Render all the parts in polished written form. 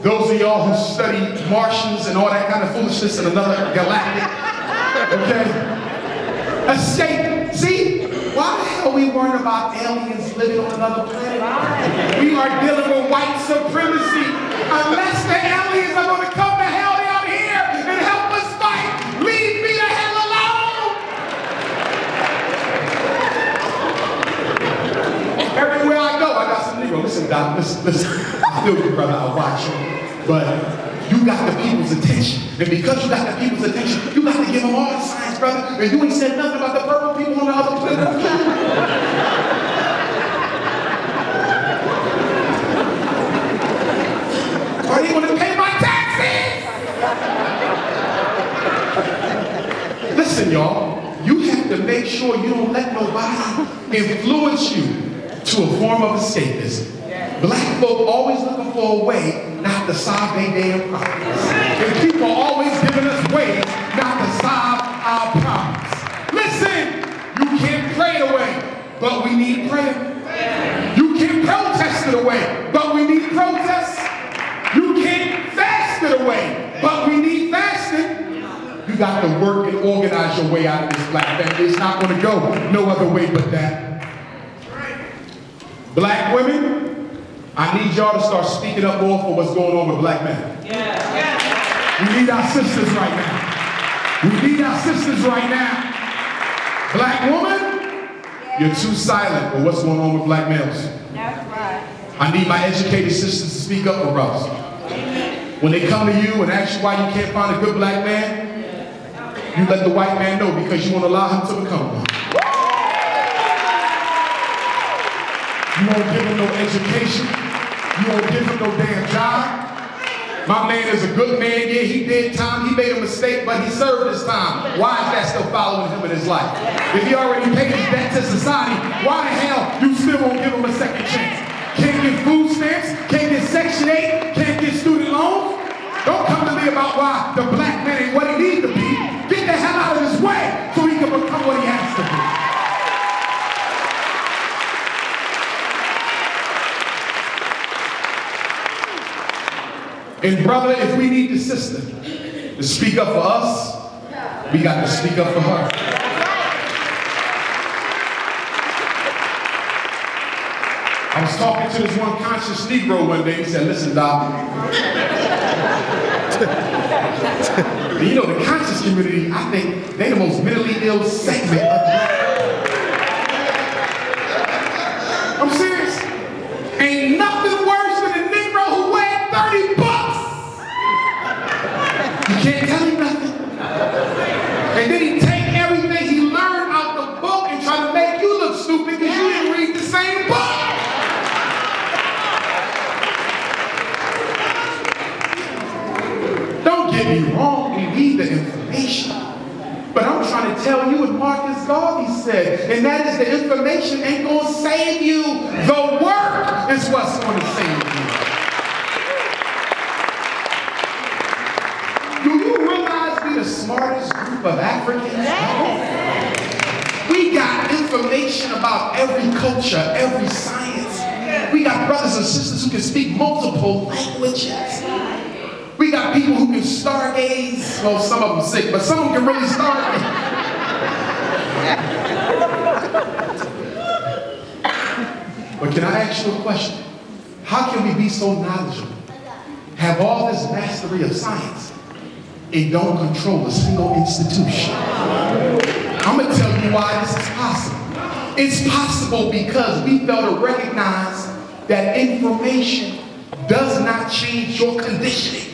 Those of y'all who study Martians and all that kind of foolishness in another galactic, okay? Escape. See, why the hell are we worrying about aliens living on another planet? We are dealing with white supremacy. Unless the aliens are going to come the hell down here and help us fight, leave me the hell alone. Everywhere I go, I got some Negro. Listen, Doc, listen. I feel you, brother, I watch you. But you got the people's attention. And because you got the people's attention, you got to give them all the science, brother. And you ain't said nothing about the purple people on the other planet. Are they going to pay my taxes? Listen, y'all. You have to make sure you don't let nobody influence you to a form of escapism. Black folk always looking for a way not to solve their damn problems. And people are always giving us ways not to solve our problems. Listen, you can't pray it away, but we need prayer. You can't protest it away, but we need protest. You can't fast it away, but we need fasting. You got to work and organize your way out of this black family. It's not going to go no other way but that. Black women, I need y'all to start speaking up more for what's going on with black men. We need our sisters right now. We need our sisters right now. Black woman, you're too silent for what's going on with black males. That's right. I need my educated sisters to speak up for brothers. When they come to you and ask you why you can't find a good black man, you let the white man know because you won't allow him to become one. You won't give him no education. You won't give him no damn job. My man is a good man. Yeah, he did time. He made a mistake, but he served his time. Why is that still following him in his life? If he already paid his debt to society, why the hell you still won't give him a second chance? Can't get food stamps, can't get Section 8, can't get student loans. Don't come to me about why the black man ain't what he needs to be. Get the hell out of his way so he can become what he has to be. And brother, if we need the sister to speak up for us, we got to speak up for her. I was talking to this one conscious Negro one day. He said, listen, Doc. You know, the conscious community, I think they the most mentally ill segment of the I'm serious. Ain't nothing worse than a Negro who weighed 30 bucks. You can't tell him nothing. And then he take everything he learned out the book and try to make you look stupid because you didn't read the same book. Don't get me wrong, we need the information. But I'm trying to tell you what Marcus Garvey said, and that is the information ain't going to save you. The work is what's going to save you. Do you realize we're the smartest group of Africans? We got information about every culture, every science. We got brothers and sisters who can speak multiple languages. We got people who can stargaze. Well, some of them sick, but some of them can really stargaze. But can I ask you a question? How can we be so knowledgeable, have all this mastery of science, and don't control a single institution? I'm going to tell you why this is possible. It's possible because we fail to recognize that information does not change your conditioning.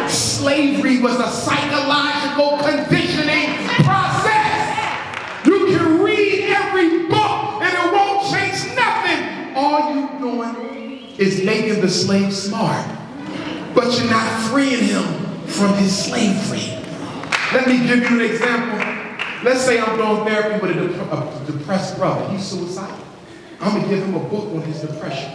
Slavery was a psychological conditioning process. You can read every book and it won't change nothing. All you're doing is making the slave smart, but you're not freeing him from his slavery. Let me give you an example. Let's say I'm doing therapy with a depressed brother. He's suicidal. I'm going to give him a book on his depression.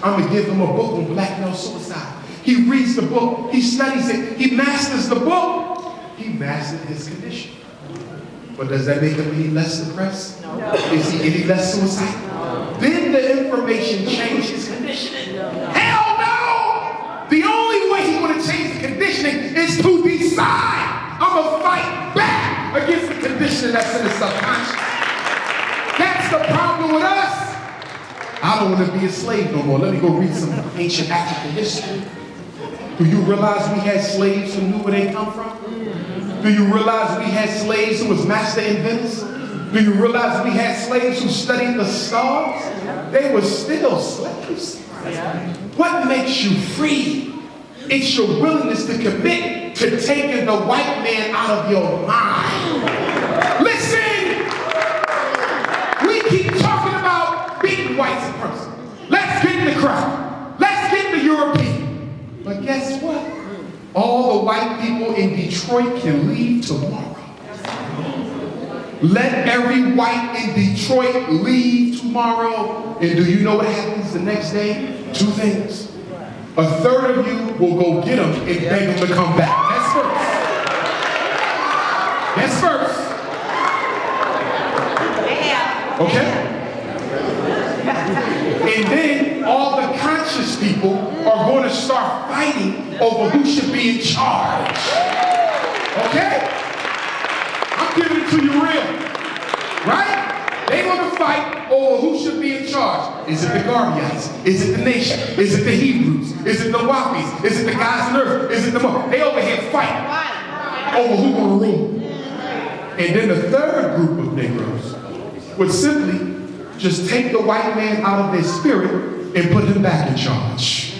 I'm going to give him a book on black male suicide. He reads the book, he studies it, he masters the book. He mastered his condition. But does that make him any less depressed? No. Is he any less suicidal? No. Then the information changes his condition. No. Hell no! The only way to change the conditioning is to decide I'm going to fight back against the conditioning that's in the subconscious. That's the problem with us. I don't want to be a slave no more. Let me go read some ancient African history. Do you realize we had slaves who knew where they come from? Do you realize we had slaves who was master inventors? Do you realize we had slaves who studied the stars? They were still slaves. What makes you free? It's your willingness to commit to taking the white man out of your mind. Listen! We keep talking about beating white supremacy. Let's get in the crowd. Let's get the European. But guess what? All the white people in Detroit can leave tomorrow. Let every white in Detroit leave tomorrow. And do you know what happens the next day? Two things. A third of you will go get them and beg them to come back. That's first. That's first. Okay? And then all the conscious people are going to start fighting over who should be in charge. Okay? I'm giving it to you real. Right? They're going to fight over who should be in charge. Is it the Garbites? Is it the nation? Is it the Hebrews? Is it the Wapis? Is it the guys on earth? Is it the Mo? They over here fight over who's going to rule. And then the third group of Negroes would simply just take the white man out of their spirit and put him back in charge.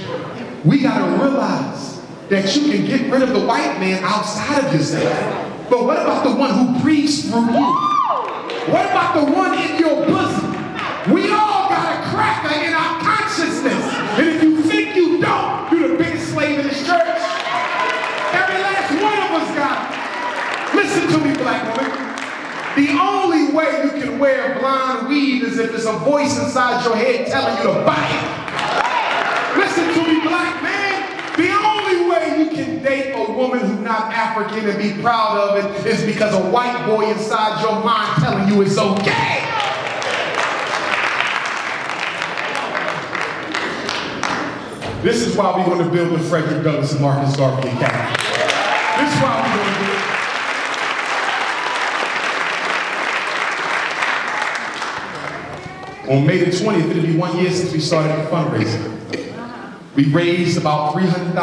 We got to realize that you can get rid of the white man outside of yourself. But what about the one who breathes through you? What about the one in your bosom? We all got a cracker in our consciousness. And if you think you don't, you're the biggest slave in this church. Every last one of us got it. Listen to me, black woman. The only way you can wear blonde weave is if there's a voice inside your head telling you to buy it. Listen to me, black man. The only way you can date a woman who's not African and be proud of it is because a white boy inside your mind telling you it's okay. This is why we're going to build the Frederick Douglass and Marcus Garvey Academy. This is why we're going to do it. On May the 20th, it'll be 1 year since we started the fundraiser. We raised about $300,000.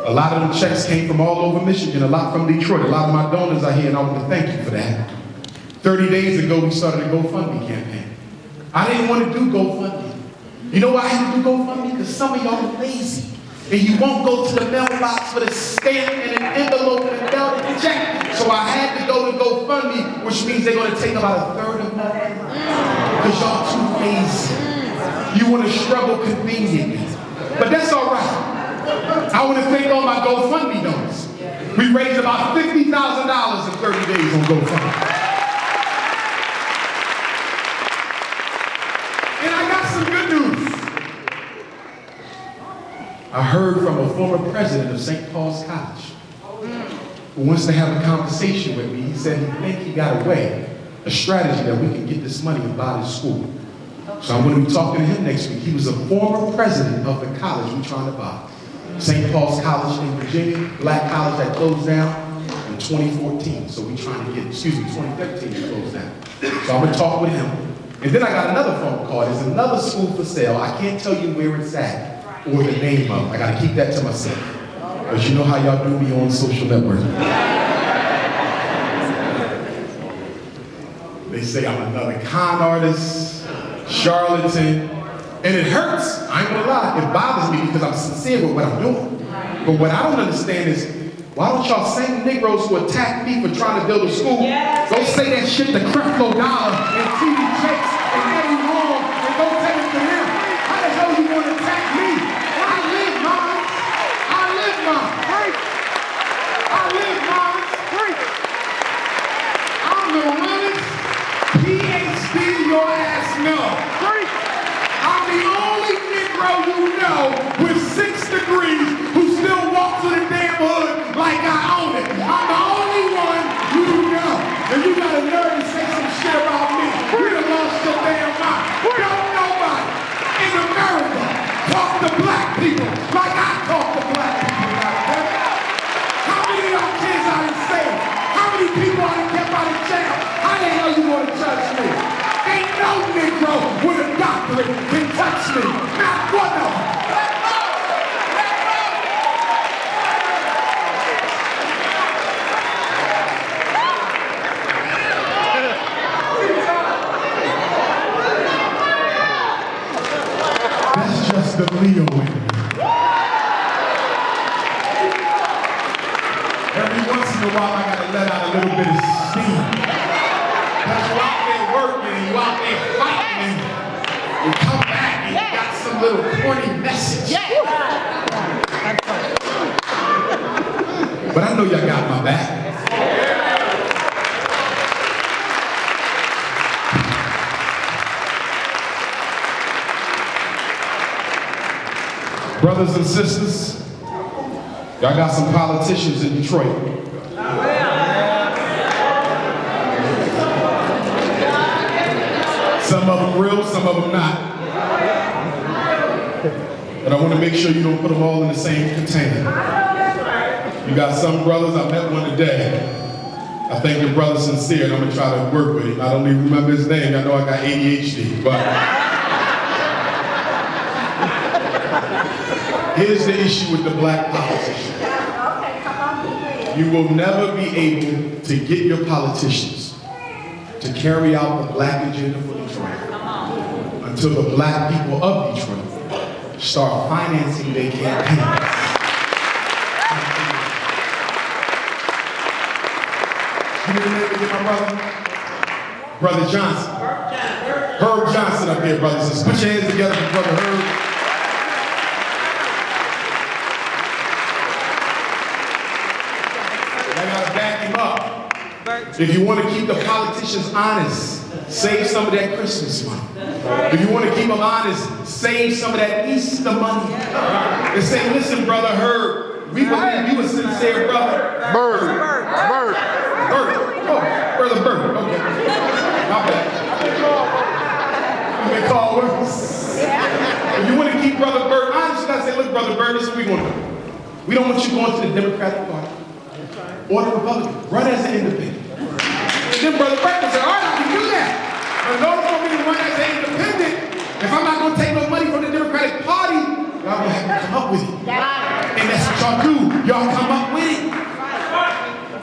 A lot of them checks came from all over Michigan, a lot from Detroit. A lot of my donors are here, and I want to thank you for that. 30 days ago, we started a GoFundMe campaign. I didn't want to do GoFundMe. You know why I had to do GoFundMe? Because some of y'all are lazy. And you won't go to the mailbox with a stamp and an envelope and a mail and a check. So I had to go to GoFundMe, which means they're going to take about a third of my money. Because y'all too lazy. You want to struggle conveniently. But that's all right. I want to thank all my GoFundMe donors. We raised about $50,000 in 30 days on GoFundMe. And I got some good news. I heard from a former president of St. Paul's College who wants to have a conversation with me. He said he thinks he got a strategy that we can get this money and buy this school. So I'm going to be talking to him next week. He was a former president of the college we're trying to buy. St. Paul's College in Virginia, black college that closed down in 2014. So we're trying to get, 2013 it closed down. So I'm going to talk with him. And then I got another phone call. There's another school for sale. I can't tell you where it's at or the name of it. I got to keep that to myself. Because you know how y'all do me on social networks. They say I'm another con artist, charlatan, and it hurts. I ain't gonna lie, it bothers me because I'm sincere with what I'm doing. But what I don't understand is, why don't y'all same Negroes who attack me for trying to build a school, go say that shit to Creflo Dollar and TV Jakes and Eddie Wrong and go tell it to him. How the hell you want to attack me? I live mine. I live mine. I live mine. I'm the realest PhD your ass know. I'm the only Negro you know with 6 degrees who still walks to the damn hood like I own it. I'm the only one you know. And you got a nerve to say some shit about me. You done lost your damn mind. Don't nobody in America talk to black people like I talk to black people. in a while, I gotta let out a little bit of steam. Because you out there working, and you out there fighting, and you come back and you got some little corny message. But I know y'all got my back. Brothers and sisters, y'all got some politicians in Detroit. Some of them real, some of them not. But I want to make sure you don't put them all in the same container. You got some brothers, I met one today. I think your brother's sincere, and I'm going to try to work with him. I don't even remember his name. I know I got ADHD, but here's the issue with the black politician. You will never be able to get your politicians to carry out the black agenda for Detroit until the black people of Detroit start financing their campaigns. You know the name of my brother? Brother Johnson. Herb Johnson up here, brothers and sisters. Put your hands together for Brother Herb. If you want to keep the politicians honest, save some of that Christmas money. If you want to keep them honest, save some of that Easter money. And say, listen, Brother Herb, we believe you a sincere brother. Bird. Oh, Brother Bird. Okay. My bad. You may call worse. If you want to keep Brother Bird honest, you got to say, look, Brother Bird, this is what we're going to do. We don't want you going to the Democratic Party or the Republican. Run as an independent. Then Brother Breckman said, all right, I can do that. But in order for me to run as an independent, if I'm not going to take no money from the Democratic Party, y'all going to have to come up with it. And that's what y'all do. Y'all come up with it.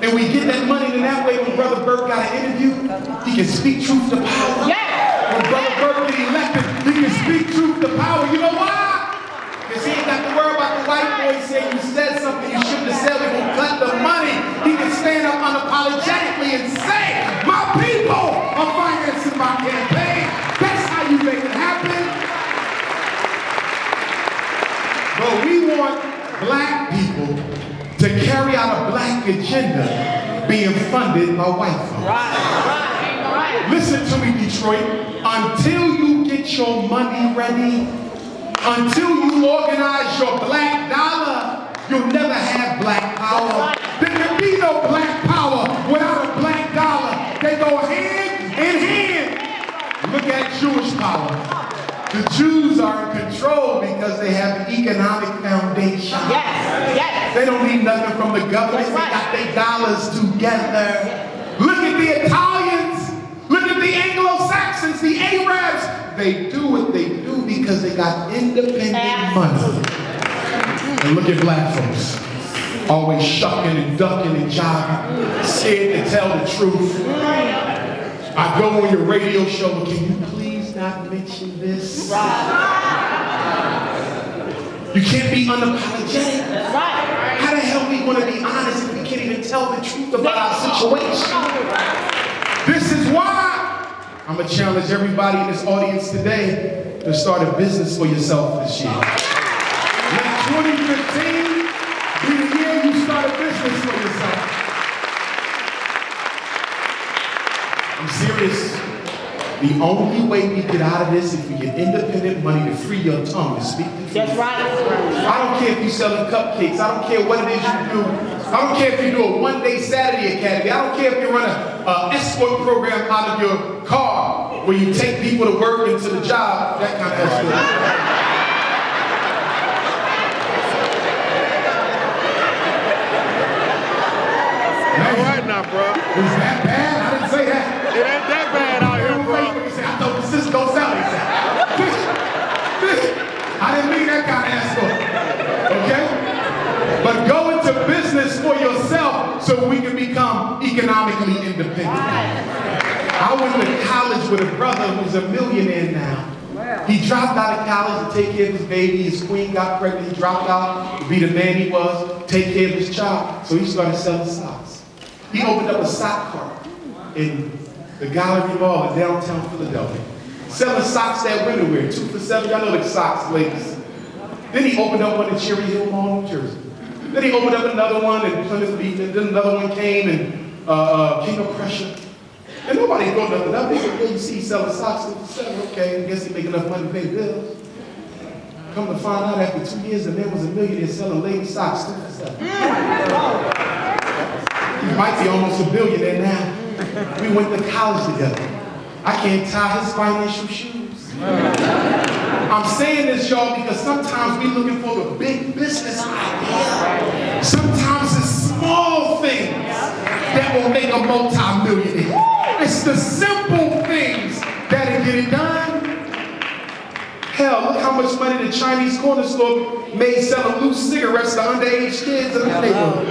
And we get that money in that way. When Brother Burke got an interview, he can speak truth to power. When Brother Burke get elected, he can speak truth to power. You know why? Because he ain't got to worry about the white boy saying you said something you shouldn't have said. We're going to cut the money. He can stand up unapologetically and say, my people are financing my campaign. That's how you make it happen. But we want black people to carry out a black agenda being funded by white folks. Right. Listen to me, Detroit. Until you get your money ready, until you organize your black dollar, you'll never have black power. There can be no black power without a black dollar. They go hand in hand. Look at Jewish power. The Jews are in control because they have an economic foundation. Yes. They don't need nothing from the government. They got their dollars together. Look at the Italians. Look at the Anglo-Saxons, the Arabs. They do what they do because they got independent money. And look at black folks. Always shucking and ducking and jiving, scared to tell the truth. I go on your radio show, but can you please not mention this? You can't be unapologetic. How the hell are we going to be honest if we can't even tell the truth about our situation? This is why I'm going to challenge everybody in this audience today to start a business for yourself this year. Let 2015 be the year you start a business for yourself. I'm serious. The only way we get out of this is if we get independent money to free your tongue to speak the truth. That's right. I don't care if you're selling cupcakes. I don't care what it is you do. I don't care if you do a one-day Saturday academy. I don't care if you run an escort program out of your car where you take people to work and to the job, that kind of escort. All right now, bro. Is that bad? I didn't say that. It ain't that bad out here, bro. I thought the Cisco Sally said. I didn't mean that kind of escort. Okay? But go into business for yourself so we can become economically independent. I went to college with a brother who's a millionaire now. He dropped out of college to take care of his baby. His queen got pregnant. He dropped out to be the man he was, take care of his child. So he started selling stocks. He opened up a sock cart in the Gallery Mall in downtown Philadelphia, selling socks that women wear, 2 for $7. Y'all know the socks, ladies. Then he opened up one in Cherry Hill Mall, New Jersey. Then he opened up another one in Plymouth Beach, and then another one came in King of Prussia. And nobody thought nothing up. They said, yeah, you see, he's selling socks 2 for $7. Okay, I guess he make enough money to pay the bills. Come to find out, after 2 years, the man was a millionaire selling ladies socks 2 for $7. He might be almost a billionaire now. We went to college together. I can't tie his financial shoes. I'm saying this, y'all, because sometimes we're looking for the big business idea. Sometimes it's small things that will make a multi-millionaire. It's the simple things that'll get it done. Hell, look how much money the Chinese corner store made selling loose cigarettes to underage kids in the neighborhood.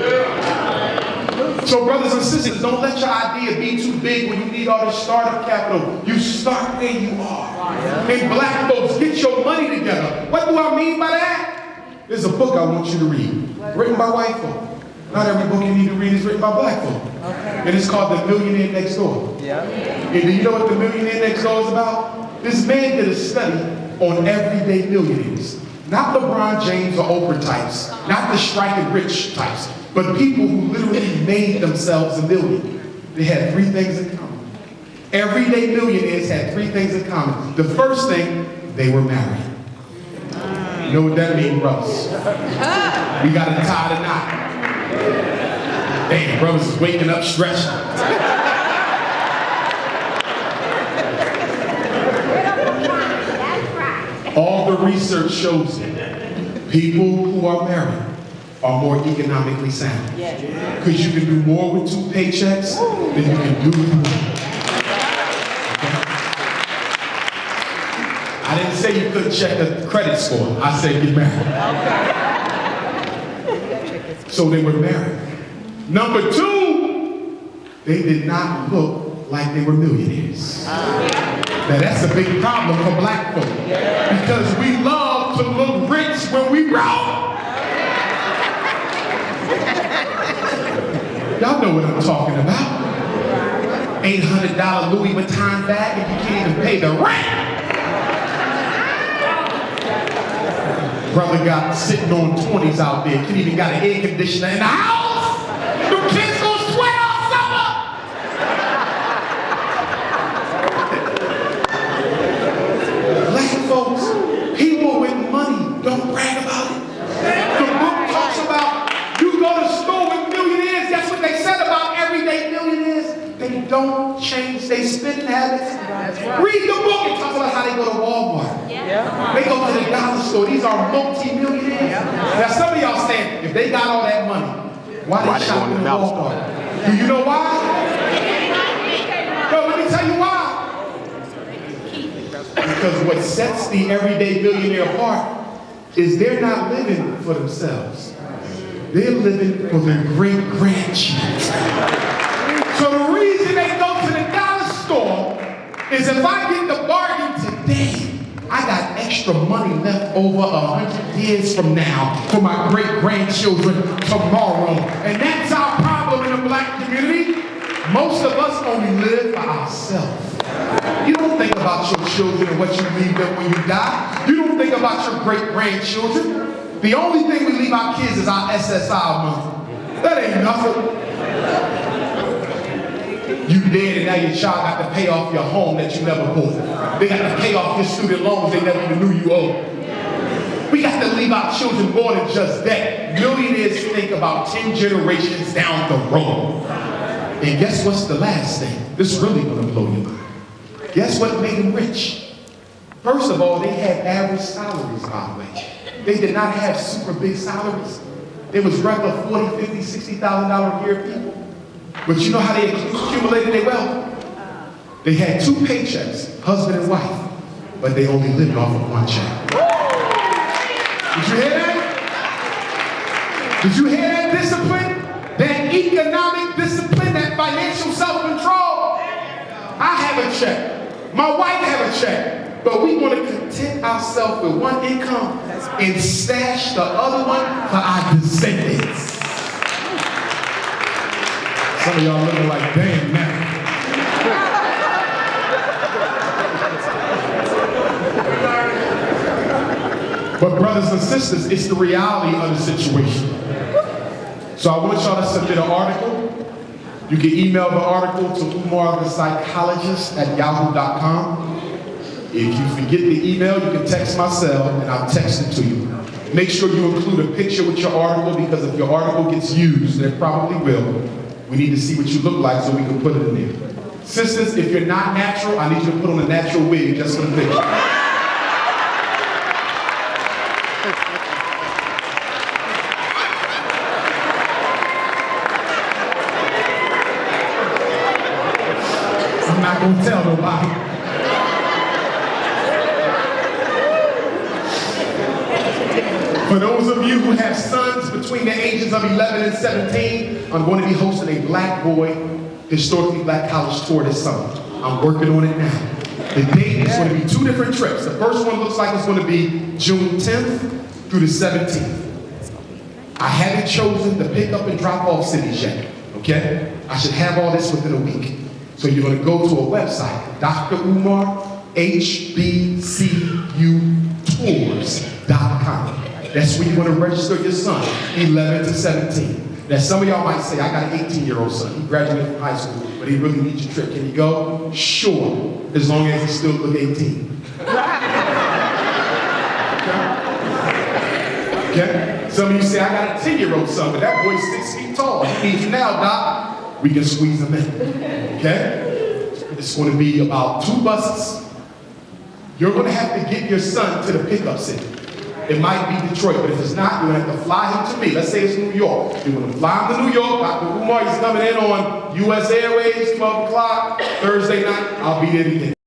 So brothers and sisters, don't let your idea be too big when you need all this startup capital. You start where you are. And black folks, get your money together. What do I mean by that? There's a book I want you to read, written by white folk. Not every book you need to read is written by black folk. And it's called The Millionaire Next Door. And do you know what The Millionaire Next Door is about? This man did a study on everyday millionaires. Not LeBron James or Oprah types, not the striking rich types, but people who literally made themselves a million. They had 3 things in common. Everyday millionaires had 3 things in common. The first thing, they were married. You know what that means, brothers? We got to tie the knot. Damn, brothers is waking up stretching. All the research shows it. People who are married are more economically sound. Because you can do more with 2 paychecks than you can do with 1. I didn't say you couldn't check the credit score. I said get married. So they were married. Number 2, they did not look like they were millionaires. Now that's a big problem for black folk. Because we love to look rich when we broke. Y'all know what I'm talking about. $800 Louis Vuitton bag and you can't even pay the rent. Brother got sitting on 20s out there, couldn't even got an air conditioner in the house. The kids gonna sweat all summer. Black folks, people with money don't brag about it. The book talks about you go to store with millionaires. That's what they said about everyday millionaires. They don't change their spending habits. Read the book. It talks about how they go to Walmart. They go to the dollar store. These are multi-millionaires. Now some of y'all saying, if they got all that money, why they shopping in Walmart? Do you know why? No, let me tell you why. Because what sets the everyday millionaire apart is they're not living for themselves. They're living for their great-grandchildren. So the reason they go to the dollar store is if I get the bargain today, I got extra money left over 100 years from now for my great-grandchildren tomorrow. And that's our problem in the black community. Most of us only live for ourselves. You don't think about your children and what you leave them when you die. You don't think about your great-grandchildren. The only thing we leave our kids is our SSI money. That ain't nothing. You dead and now your child got to pay off your home that you never bought. They got to pay off your student loans they never even knew you owed. We got to leave our children more than just that. Millionaires think about 10 generations down the road. And guess what's the last thing? This is really going to blow your mind. Guess what made them rich? First of all, they had average salaries, by the way. They did not have super big salaries. They was regular $40,000, $50,000, $60,000 a year people. But you know how they accumulated their wealth? They had 2 paychecks, husband and wife, but they only lived off of 1 check. Did you hear that? Did you hear that discipline? That economic discipline, that financial self-control? I have a check. My wife have a check. But we want to content ourselves with 1 income and stash the other one for our descendants. Some of y'all looking like, damn, man. But brothers and sisters, it's the reality of the situation. So I want y'all to submit an article. You can email the article to Umar the psychologist at yahoo.com. If you forget the email, you can text my cell and I'll text it to you. Make sure you include a picture with your article, because if your article gets used, and it probably will, we need to see what you look like so we can put it in there. Sisters, if you're not natural, I need you to put on a natural wig just for the picture. I'm not going to tell nobody. For those of you who have sons between the ages of 11 and 17, I'm going to be hosting a Black Boy, Historically Black College tour this summer. I'm working on it now. The date is going to be 2 different trips. The first one looks like it's going to be June 10th through the 17th. I haven't chosen the pick up and drop off cities yet, okay? I should have all this within a week. So you're going to go to a website, drUmarHBCUtours.com. That's where you want to register your son, 11 to 17. Now some of y'all might say, I got an 18-year-old son. He graduated from high school, but he really needs your trip. Can he go? Sure, as long as he still look 18. Okay? Some of you say, I got a 10-year-old son, but that boy's 6 feet tall. He needs you now, Doc. We can squeeze him in. Okay? It's going to be about 2 buses. You're going to have to get your son to the pickup city. It might be Detroit, but if it's not, you're going to have to fly him to me. Let's say it's New York. You're going to fly him to New York. Dr. Umar is coming in on U.S. Airways, 12 o'clock, Thursday night. I'll be there to get him.